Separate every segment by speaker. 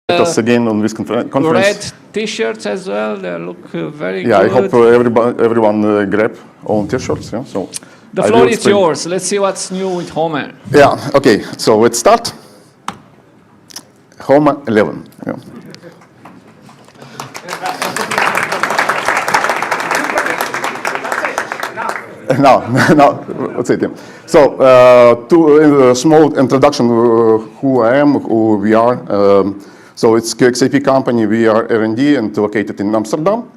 Speaker 1: Us again on this conference.
Speaker 2: Red T-shirts as well. They look very good.
Speaker 1: Yeah, I hope everyone grab own T-shirts. Yeah, so
Speaker 2: the floor is yours. Let's see what's new with Homer.
Speaker 1: Yeah. Okay. So let's start. Homer 11. Yeah. No, what's it? So, to a small introduction who I am, who we are. So it's QXIP company. We are R&D and located in Amsterdam.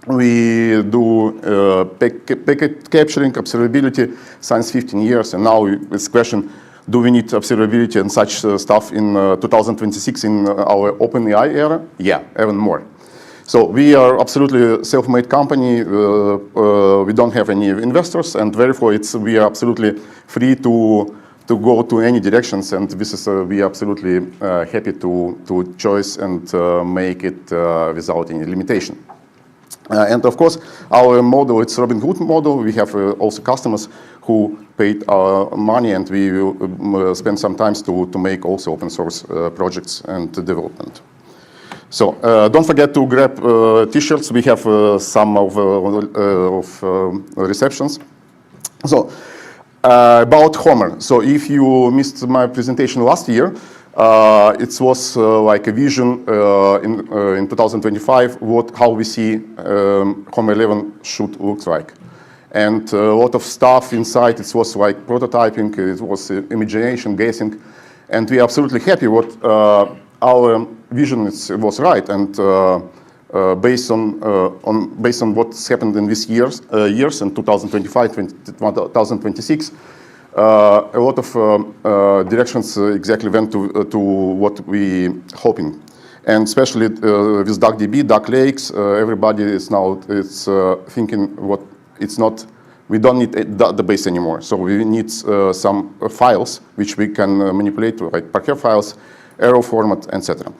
Speaker 1: We do packet capturing, observability since 15 years, and now it's question: do we need observability and such stuff in 2026 in our OpenAI era? Yeah, even more. So we are absolutely self-made company. We don't have any investors, and therefore we are absolutely free to go to any directions. And this is we are absolutely happy to choose and make it without any limitation. And of course, our model, it's Robin Hood model. We have also customers who paid our money, and we will spend some time to make also open source projects and development. So don't forget to grab T-shirts. We have some of receptions. So about Homer. So if you missed my presentation last year, it was like a vision in 2025 how we see Homer 11 should look like. And a lot of stuff inside, it was like prototyping, it was imagination, guessing, and we are absolutely happy what our vision was right, and based on what's happened in these years in 2025, 2026, a lot of directions exactly went to what we hoping, and especially with DuckDB, Duck Lakes, everybody is now thinking what it's not. We don't need a database anymore, so we need some files which we can manipulate, like Parquet files, arrow format, etc.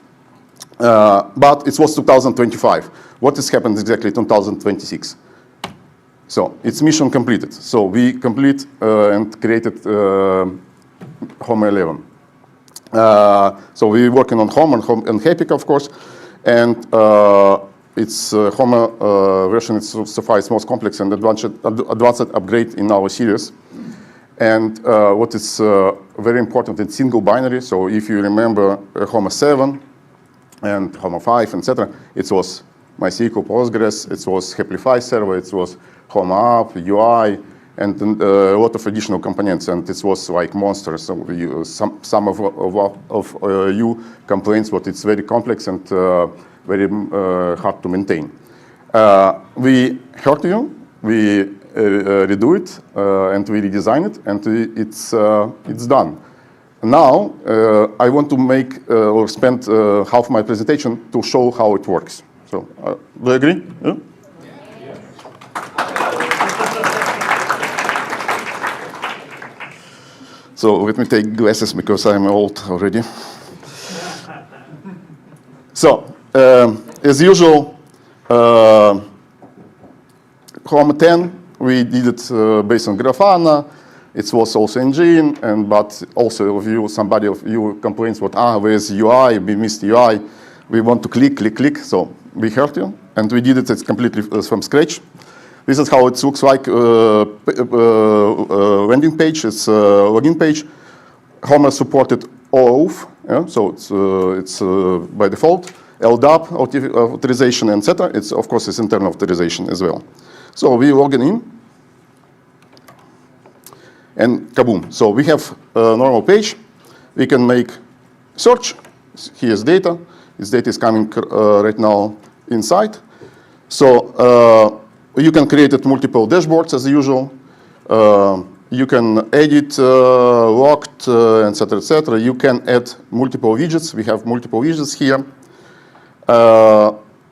Speaker 1: But it was 2025. What has happened exactly in 2026? So it's mission completed. So we complete and created Homer 11. So we're working on Homer and Epic, of course, and it's Homer version is so far its most complex and advanced upgrade in our series. And what is very important, it's single binary. So if you remember Homer 7 and Homer 5, etc., it was MySQL, Postgres, it was Haplify server, it was Homer app, UI, and a lot of additional components. And it was like monsters. So some of you complaints that it's very complex and very hard to maintain. We heard you. We redo it and we redesign it, and it's done. Now I want to make or spend half my presentation to show how it works. So do you agree? Yeah? So let me take glasses because I'm old already. So as usual, Homer 10. We did it based on Grafana. It was also engine, but also somebody of you complains about where's UI? We missed UI. We want to click. So we heard you, and we did it completely from scratch. This is how it looks like. Landing page. It's a login page. Homer supported OAuth, yeah? So it's by default. LDAP authorization, etc. It's of course it's internal authorization as well. So we log in, and kaboom. So we have a normal page. We can make search. Here's data. This data is coming right now inside. So you can create multiple dashboards as usual. You can edit, locked, etc., etc. You can add multiple widgets. We have multiple widgets here.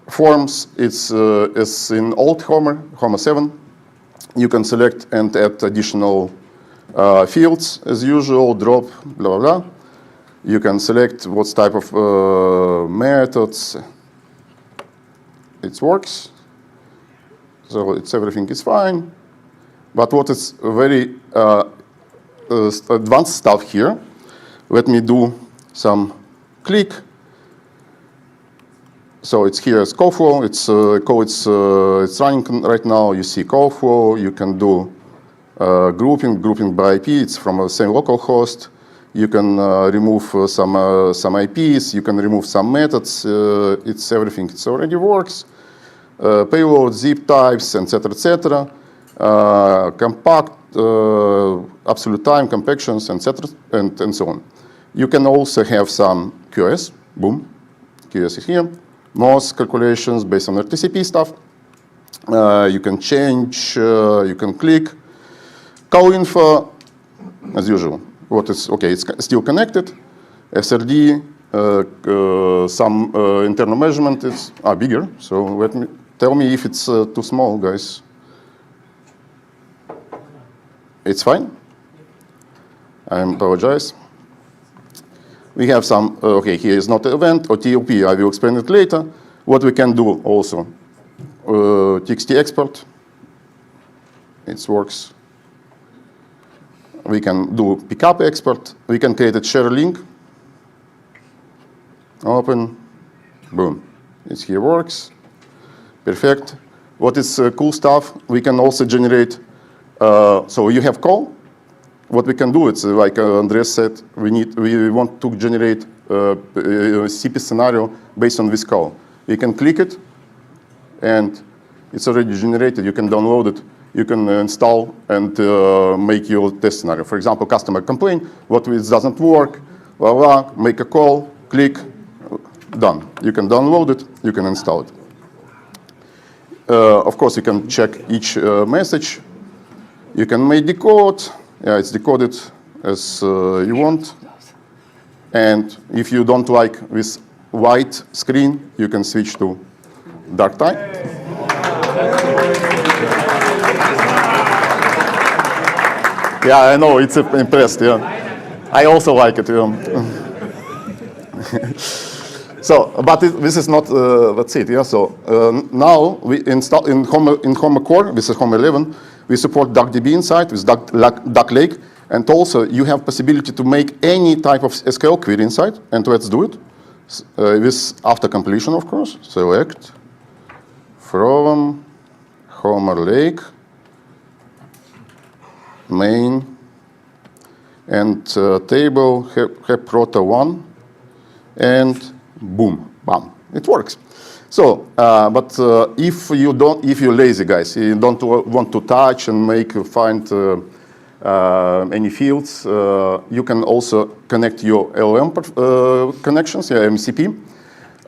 Speaker 1: Forms, it's in old Homer 7. You can select and add additional fields as usual, drop, blah, blah, blah. You can select what type of methods it works. So everything is fine. But what is very advanced stuff here, let me do some click. So it's here as call flow. It's running right now. You see call flow. You can do grouping by IP. It's from the same local host. You can remove some IPs. You can remove some methods. It's everything. It already works. Payload, zip types, etc., etc. Compact, absolute time, compactions, etc., and so on. You can also have some QoS. Boom, QoS is here. Most calculations based on RTCP stuff. You can change. You can click. Call info, as usual. What is okay? It's still connected. SRD. Some internal measurement is bigger. So let me tell me if it's too small, guys. It's fine. I apologize. We have some, okay, here is not an event or TLP. I will explain it later. What we can do also, TXT export. It works. We can do pickup export. We can create a share link. Open. Boom. It here works. Perfect. What is cool stuff? We can also generate. So you have call. What we can do, it's like Andres said, we want to generate a CP scenario based on this call. You can click it, and it's already generated. You can download it. You can install and make your test scenario. For example, customer complaint, what it doesn't work, blah, blah, make a call, click, done. You can download it. You can install it. Of course, you can check each message. You can make decode. Yeah, it's decoded as you want. And if you don't like this white screen, you can switch to dark time. Yeah, I know, it's impressed, yeah. I also like it. So, but this is not, that's it, yeah. So now we install in Home Core, this is Home 11, we support DuckDB inside with Duck Lake, and also you have possibility to make any type of SQL query inside, and let's do it. With after completion, of course. Select from Homer Lake, main, and table have proto 1, and boom, bam, it works. So, but if you're lazy, guys, you don't want to touch and find any fields, you can also connect your LLM connections, yeah, MCP,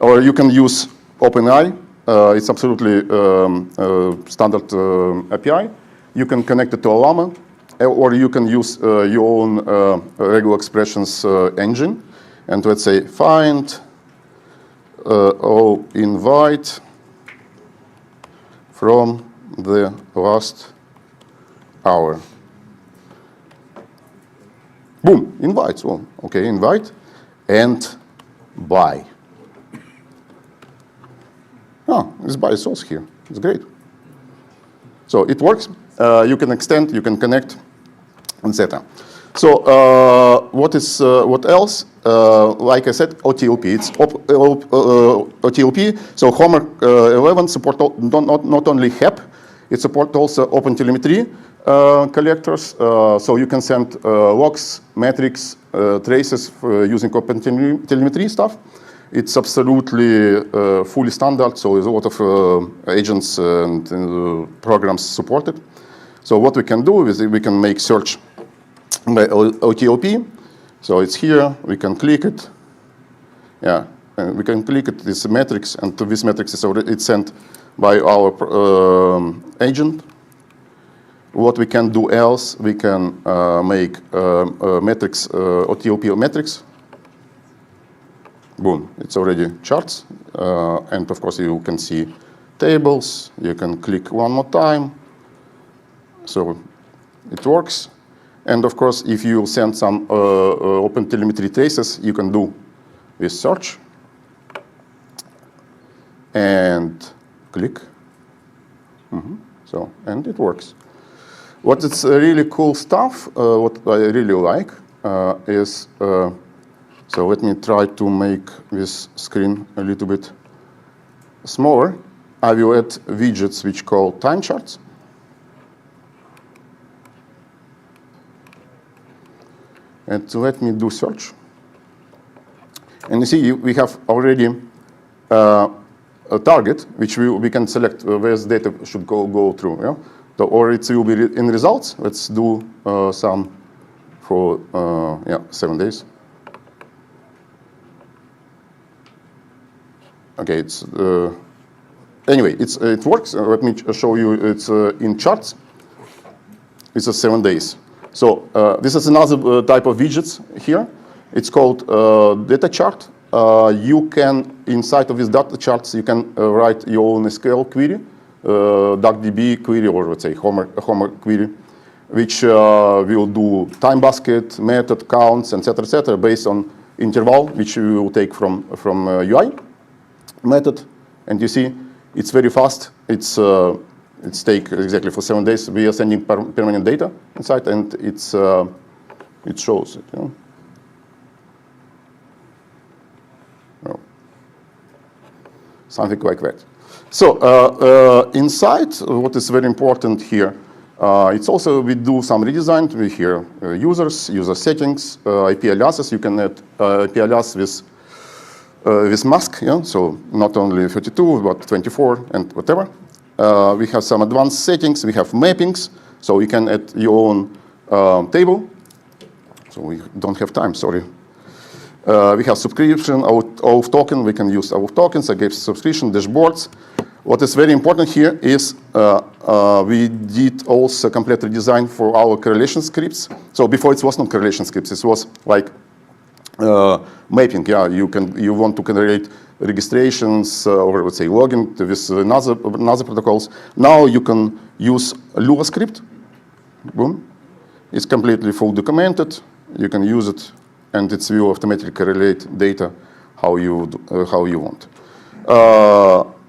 Speaker 1: or you can use OpenAI. It's absolutely standard API. You can connect it to Llama, or you can use your own regular expressions engine, and let's say find invite from the last hour. Boom, invite. Well, okay, invite and buy. Oh, this buy is also here. It's great. So it works. You can extend, you can connect, etc. So what else? Like I said, OTLP. It's OTLP. So Homer 11 support not only HEP, it supports also OpenTelemetry collectors. So you can send logs, metrics, traces using OpenTelemetry stuff. It's absolutely fully standard. So there's a lot of agents and programs supported. So what we can do is we can make search by OTLP. So it's here, we can click it. Yeah, and we can click it, this metrics, and this metrics is already it's sent by our agent. What we can do else, we can make metrics, OTLP metrics. Boom, it's already charts. And of course you can see tables. You can click one more time. So it works. And of course, if you send some OpenTelemetry traces, you can do this search. And click. So, and it works. What is really cool stuff, what I really like is, so let me try to make this screen a little bit smaller, I will add widgets which call time charts. And let me do search. And you see, we have already a target which we can select where this data should go through. Yeah? So, or it will be in results. Let's do some for 7 days. Okay, it's anyway, it works. Let me show you. It's in charts. It's 7 days. So this is another type of widgets here. It's called data chart. You can, inside of these data charts, you can write your own SQL query, DuckDB query, or let's say Homer query, which will do time basket, method counts, etc., based on interval, which you will take from UI method. And you see, it's very fast. It's take exactly for 7 days. We are sending permanent data inside, and it shows it. You know? Well, something like that. So inside, what is very important here, it's also we do some redesign. We here users, user settings, IP aliases. You can add IP alias with mask, yeah? So not only 32, but 24 and whatever. We have some advanced settings. We have mappings, so you can add your own table. So we don't have time, sorry. We have subscription, auth token. We can use auth tokens against subscription dashboards. What is very important here is we did also complete redesign for our correlation scripts. So before it was not correlation scripts. It was like mapping. Yeah, you want to correlate registrations or let's say login with another protocols. Now you can use Lua script. Boom. It's completely full documented. You can use it, and it will automatically correlate data how you want.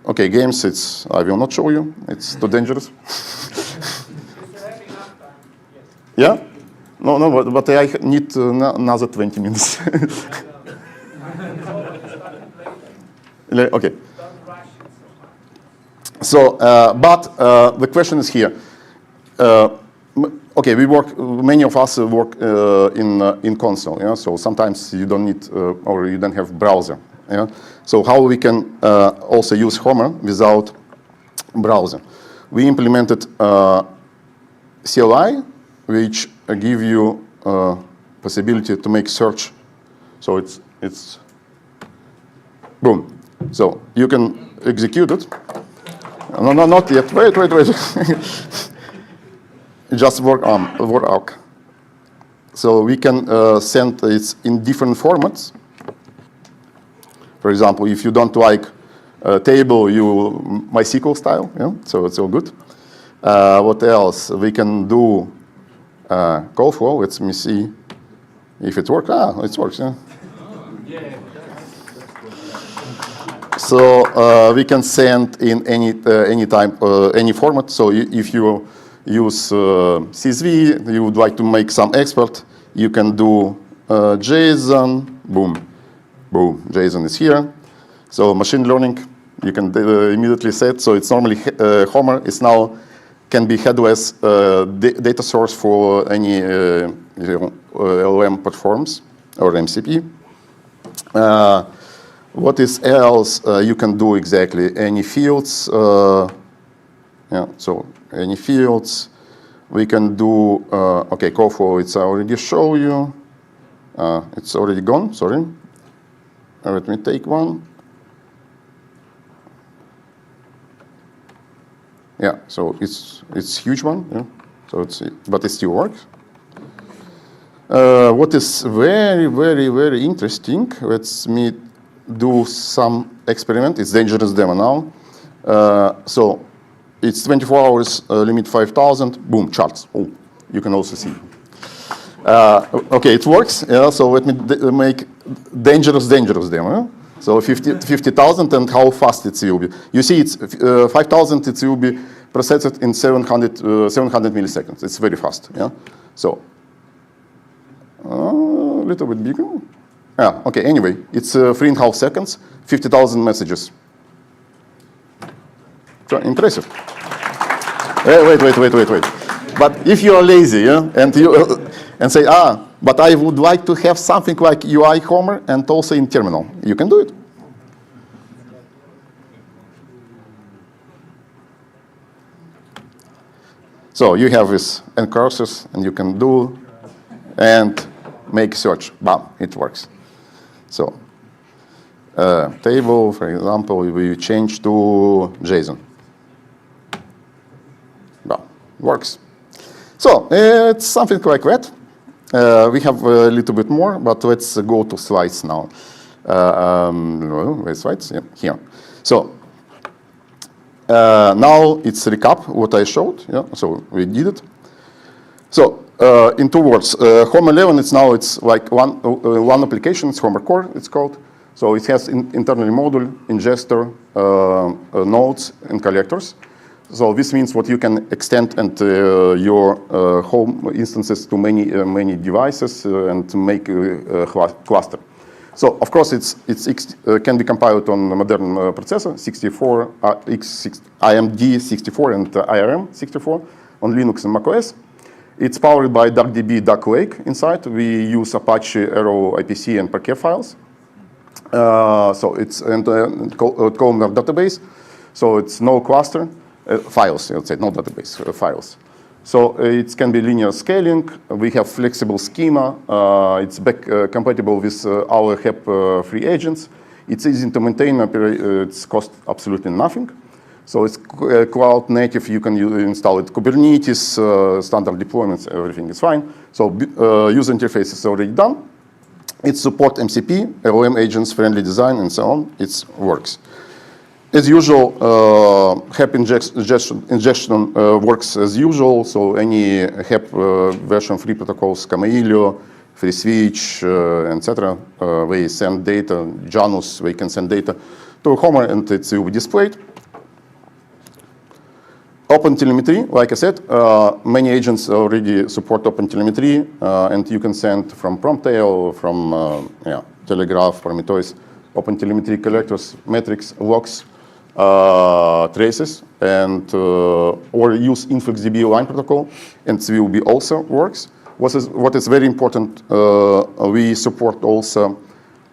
Speaker 1: Okay, games. I will not show you. It's too dangerous. Yeah. No, but I need another 20 minutes. Okay. So, but the question is here. Okay, many of us work in console. Yeah? So sometimes you don't need or you don't have browser. Yeah? So how we can also use Homer without browser? We implemented CLI, which give you possibility to make search. So it's boom. So you can execute it. No, not yet. Wait. Just work out. So we can send it in different formats. For example, if you don't like a table, you MySQL style. Yeah? So it's all good. What else? We can do call flow. Let me see if it works. It works. Yeah. So we can send in any time, any format. So if you use CSV, you would like to make some export, you can do JSON. Boom. JSON is here. So machine learning, you can immediately set. So it's normally Homer is now can be headless data source for any LLM platforms or MCP. What is else you can do exactly? Any fields? Yeah, so any fields. We can do, okay, call flow, it's already show you. It's already gone, sorry. Let me take one. Yeah, so it's huge one, yeah. So but it still works. What is very interesting, let me do some experiment. It's dangerous demo now. So it's 24 hours, limit 5,000, boom, charts. Oh, you can also see. Okay, it works. Yeah, so let me make dangerous demo. Yeah? So 50,000 and how fast it will be. You see, it's 5,000. It will be processed in 700 milliseconds. It's very fast. Yeah. So a little bit bigger. Yeah. Okay. Anyway, it's 3.5 seconds. 50,000 messages. impressive. Wait. But if you are lazy, yeah, and say, but I would like to have something like UI Homer and also in terminal, you can do it. So you have this and cursors, and you can do and make search. Bam, it works. So table, for example, we change to JSON. Bam, works. So it's something like that. We have a little bit more, but let's go to slides now. Where's slides? Yeah, here. So now it's a recap what I showed. Yeah, so we did it. So in 2 words, Homer 11 it's like one application. It's Homer Core. It's called. So it has internally module, ingester, nodes, and collectors. So this means what you can extend and your home instances to many devices and to make a cluster. So of course it can be compiled on a modern processor, 64, AMD 64 and IRM 64 on Linux and macOS. It's powered by DuckDB, Duck Lake inside. We use Apache, Arrow, IPC, and Parquet files. So it's a columnar database. So it's no cluster. Files, let's say, not database, files. So it can be linear scaling. We have flexible schema. It's compatible with our HEP free agents. It's easy to maintain. It's cost absolutely nothing. So it's cloud native. You can install it Kubernetes, standard deployments, everything is fine. So user interface is already done. It supports MCP, LLM agents, friendly design, and so on. It works. As usual, HEP injection works as usual. So any HEP version 3 protocols, Kamailio, free switch, etc. They send data. Janus, they can send data to Homer, and it will be displayed. OpenTelemetry, like I said, many agents already support OpenTelemetry, and you can send from Promptail, from Telegraph, Prometheus, OpenTelemetry collectors, metrics, logs, traces, and or use InfluxDB line protocol, and it will be also works. What is very important, we support also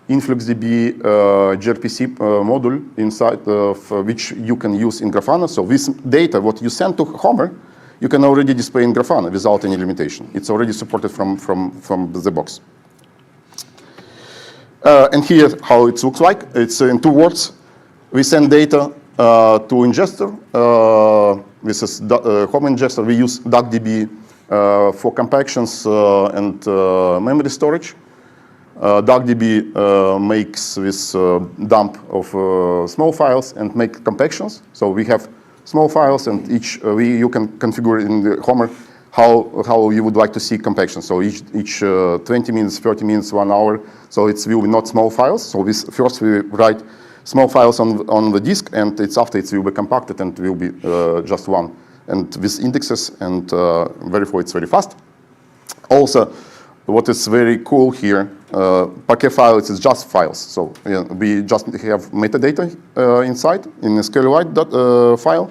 Speaker 1: InfluxDB gRPC module inside of which you can use in Grafana. So this data, what you send to Homer, you can already display in Grafana without any limitation. It's already supported from the box. And here how it looks like. It's in 2 words. We send data to ingester. This is Homer ingester. We use DuckDB for compactions and memory storage. DuckDB makes this dump of small files and make compactions. So we have small files, and you can configure in the Homer how you would like to see compaction. So each 20 minutes, 30 minutes, 1 hour. So it will be not small files. So first we write small files on the disk, and after it will be compacted and will be just one. And with indexes, and therefore it's very fast. Also, what is very cool here, Parquet files is just files. So we just have metadata inside in a SQLite file.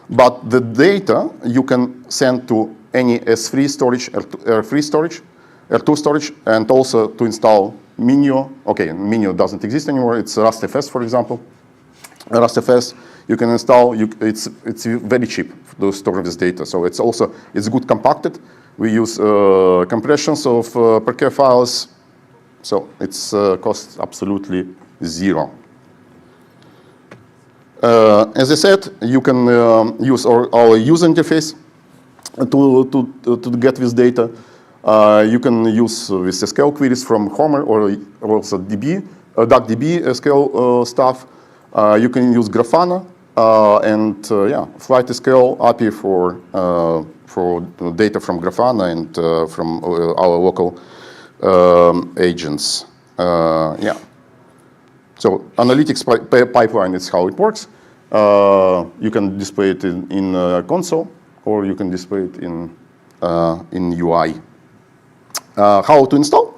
Speaker 1: But the data you can send to any S3 storage, R3 storage, R2 storage, and also to install Minio. Okay, Minio doesn't exist anymore. It's RustFS, for example. RustFS you can install. It's very cheap to store this data. So it's good compacted. We use compressions of Parquet files. So it's costs absolutely zero. As I said, you can use our user interface to get this data. You can use with SQL queries from Homer or also DuckDB SQL stuff. You can use Grafana and Flight SQL API for data from Grafana and from our local agents. So analytics pipeline is how it works. You can display it in console, or you can display it in UI. How to install?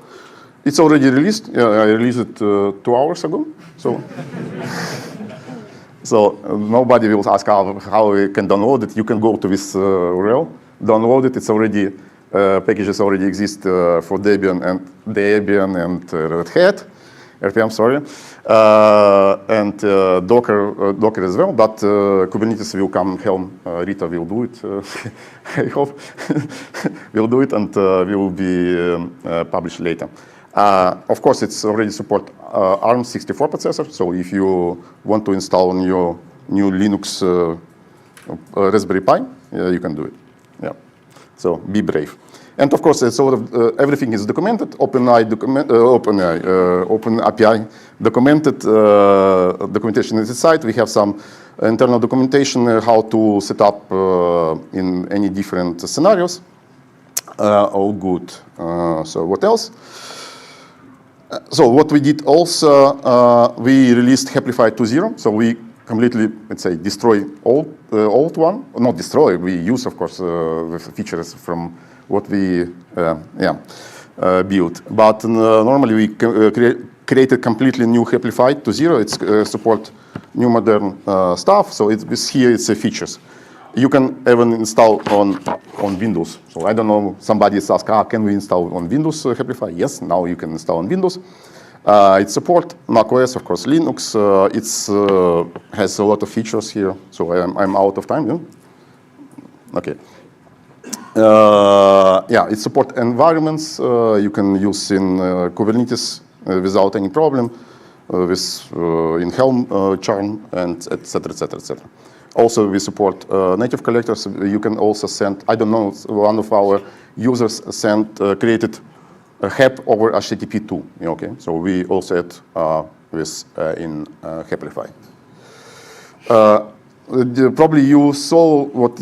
Speaker 1: It's already released. I released it 2 hours ago. So So nobody will ask how we can download it. You can go to this URL, download it. It's already packages already exist for Debian and Red Hat, RPM, sorry, and Docker as well. But Kubernetes will come. Helm Rita will do it. I hope will do it, and will be published later. Of course, it's already support ARM64 processor. So if you want to install on your new Linux Raspberry Pi, you can do it. Yeah. So be brave. And of course, it's everything is documented. OpenAPI documented. Documentation is inside. We have some internal documentation how to set up in any different scenarios. All good. So what else? So what we did also, we released Haplify 2.0. So we completely, let's say, destroy old one. Not destroy. We use, of course, the features from what we built. But normally we created completely new Haplify 2.0. It's support new modern stuff. So here it's features. You can even install on Windows. So I don't know, somebody is asked, can we install on Windows Haplify? Yes, now you can install on Windows. It supports macOS, of course, Linux. It has a lot of features here. So I'm out of time, yeah? Okay. It supports environments you can use in Kubernetes without any problem, in Helm, Charm, and et cetera, et cetera, et cetera. Also, we support native collectors. You can also send, I don't know, one of our users created a HAP over HTTP2. Okay, so we also add this in Haplify. Probably you saw what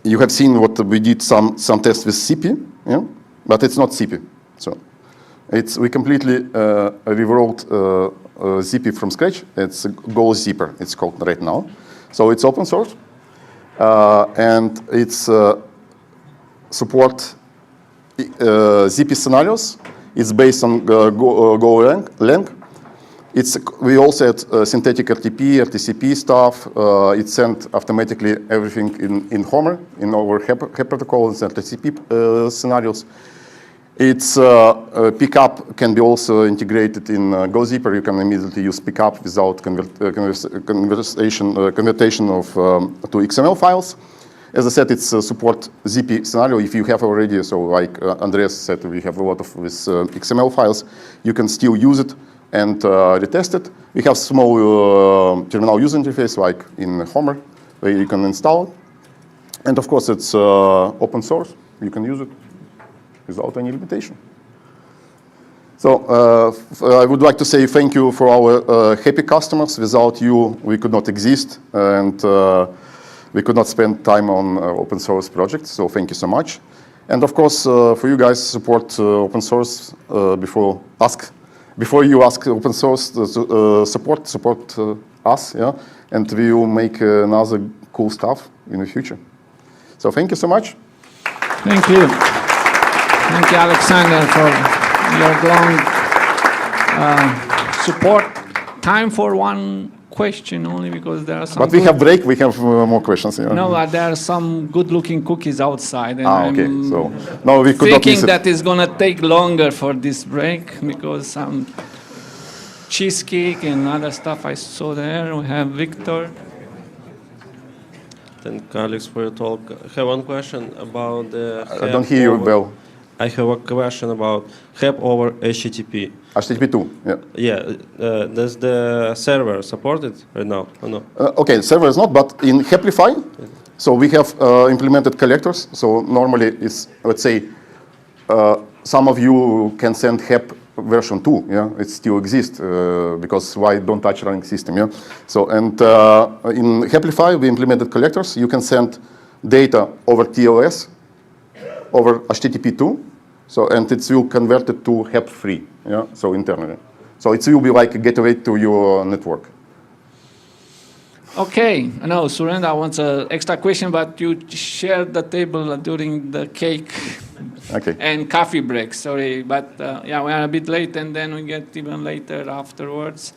Speaker 1: you have seen what we did some tests with CP, yeah? But it's not CP. So we completely rewrote ZP from scratch. It's Go Zipper, it's called right now. So it's open source, and it's support ZP scenarios. It's based on Golang. We also had synthetic RTP, RTCP stuff. It sent automatically everything in Homer, in our HEP protocol and RTCP scenarios. Its pickup can be also integrated in GoZipper. You can immediately use pickup without convertation of to XML files. As I said, it's support ZP scenario. If you have already, so like Andreas said, we have a lot of this XML files. You can still use it and retest it. We have small terminal user interface like in Homer, where you can install it. And of course, it's open source. You can use it without any limitation. So I would like to say thank you for our happy customers. Without you, we could not exist, and we could not spend time on open source projects. So thank you so much. And of course, for you guys, support open source before you ask open source support us, yeah, and we will make another cool stuff in the future. So thank you so much.
Speaker 2: Thank you. Thank you, Alexander, for your long support. Time for one question only, because there are some.
Speaker 1: But we have break. We have more questions. Yeah.
Speaker 2: No, there are some good-looking cookies outside, and
Speaker 1: okay.
Speaker 2: I'm
Speaker 1: so no, we could
Speaker 2: thinking
Speaker 1: not
Speaker 2: that it's gonna take longer for this break, because some cheesecake and other stuff I saw there. We have Victor.
Speaker 3: Thank Alex for your talk. I have one question about the.
Speaker 1: I don't hear you well.
Speaker 3: I have a question about HEP over HTTP.
Speaker 1: HTTP2, yeah.
Speaker 3: Yeah, does the server support it right now or no?
Speaker 1: Okay, server is not, but in Haplify, so we have implemented collectors. So normally it's, let's say, some of you can send HEP version 2, yeah, it still exists, because why don't touch running system, yeah? So, and in Haplify, we implemented collectors. You can send data over TLS, over HTTP2, so, and it will convert it to HEP3, yeah, so internally. So it will be like a gateway to your network.
Speaker 2: Okay, I know Surendra wants an extra question, but you shared the table during the cake and coffee break, sorry. But yeah, we are a bit late, and then we get even later afterwards.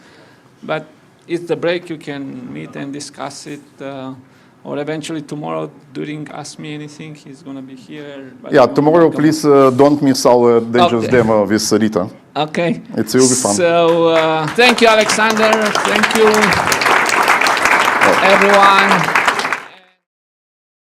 Speaker 2: But it's the break. You can meet and discuss it, or eventually tomorrow during Ask Me Anything, he's going to be here.
Speaker 1: Yeah, tomorrow, please don't miss our dangerous demo with Rita.
Speaker 2: Okay.
Speaker 1: It will be fun.
Speaker 2: So thank you, Alexander. Thank you, everyone.